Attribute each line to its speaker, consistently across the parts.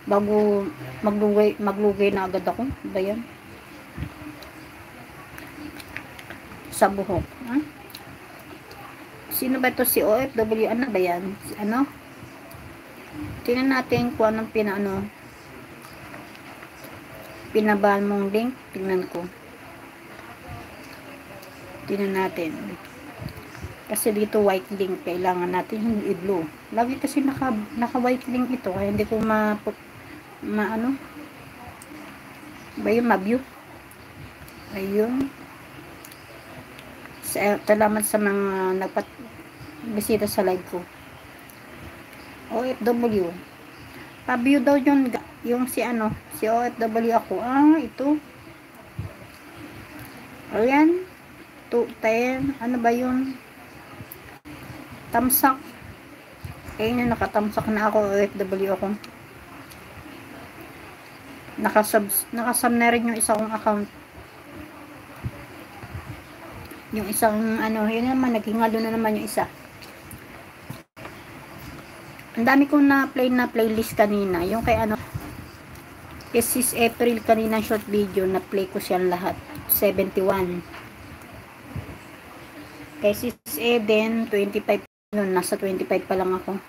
Speaker 1: bago maglugay na agad ako. Ba yan? Sa buhok. Ha? Sino ba ito? Si OFW? Ano ba yan? Ano? Tingnan natin kung anong pinabahan mong link. Tingnan ko. Tingnan natin. Kasi dito white link. Kailangan natin yung i-blue. Lagi kasi naka white link ito. Kaya hindi ko ano ba yung ma-view. Ayun. Salamat sa mga bisita sa live ko. OFW. Pa-view daw yun, yung si OFW ako. Ito. Ayan. 210. Ano ba yun? Tamsak. Ayun, nakatamsak na ako. OFW ako. Nakasub na rin yung isang account. Yung isang yun naman, naghingalo na naman yung isa. Ang dami kong na playlist kanina. Yung kay kay Sis April kanina short video, na play ko siyang lahat. 71. Kay Sis Eden, 25 noon. Nasa 25 pa lang ako.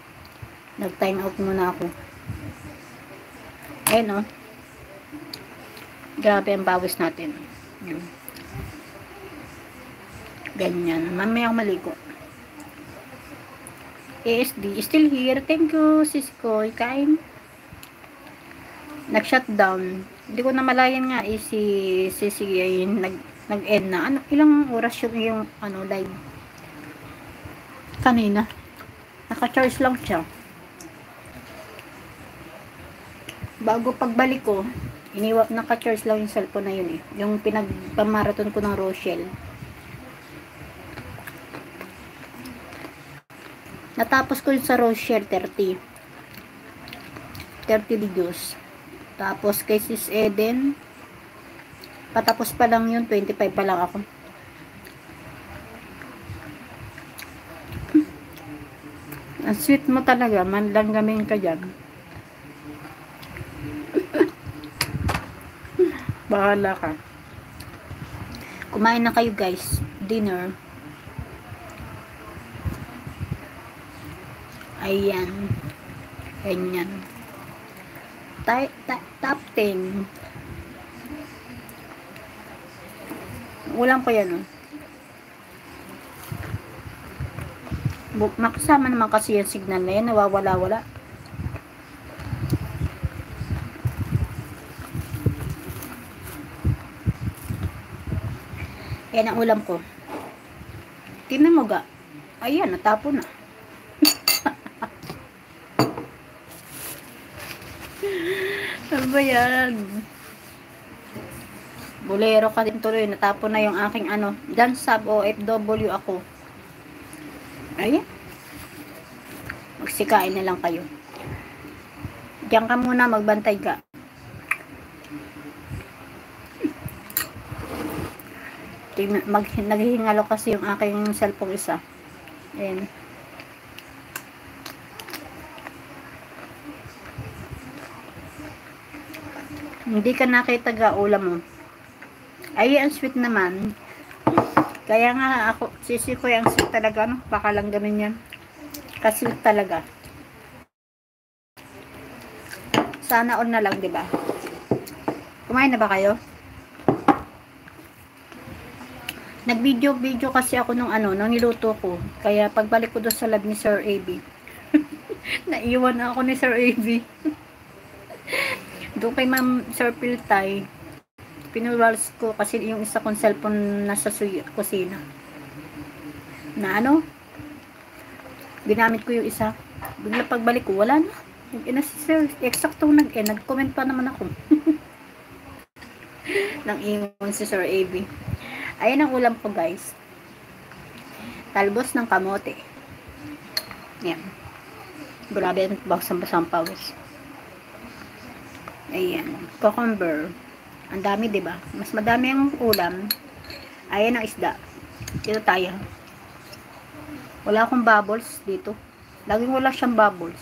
Speaker 1: Nag-time out muna ako. Ayun, grabe ang bawis natin. Ganyan. Mamaya ako maligo. ASD, still here. Thank you, sis ko. Kain. Nag-shutdown. Hindi ko na malayan nga si nag-end na. Ilang oras yung live? Kanina. Naka-charge lang siya. Bago pagbalik ko, naka-charge lang yung cellphone na yun eh. Yung pinagpamarathon ko ng Rochelle. Natapos ko yun sa Rochelle 30 videos. Tapos kay Sis Eden, patapos pa lang yun, 25 pa lang ako. Ang sweet mo talaga, manlanggamin ka dyan. Bahala ka. Kumain na kayo guys, dinner. Ayan. Ganyan. Top 10. Ulam ko yan, makasama naman kasi yung signal na yan. Nawawala-wala. Yan ang ulam ko. Tingnan mo ga. Ayan, natapo na. Ano ba yan? Bolero ka din tuloy. Natapo na yung aking dance sub OFW ako. Ayan. Magsikain na lang kayo. Diyan ka muna, magbantay ka. Naghihingalo kasi yung aking cellphone isa. Ayan. Hindi ka nakita ga ulam mo. Ay, ang sweet naman. Kaya nga ako, sisi ko yung sweet talaga, baka lang ganun yan. Kasweet talaga. Sana all na lang, diba? Kumain na ba kayo? Nag-video kasi ako nung nung niluto ko. Kaya pagbalik ko doon sa lab ni Sir AB. Naiwan na ako ni Sir AB. Doon kay Ma'am Sir Piltay, pinulwals ko kasi yung isa kong cellphone nasa kusina. Na ginamit ko yung isa. Bigla pagbalik ko, wala na. Si Sir, eksakto nag-comment pa naman ako. Nang ingon si Sir AB. Ayan ang ulam ko guys. Talbos ng kamote. Yan. Grabe ang basang pawis. Ayan, cucumber. Ang dami, 'di ba? Mas madami ang ulam. Ayan ang isda. Dito tayo. Wala akong bubbles dito. Laging wala siyang bubbles.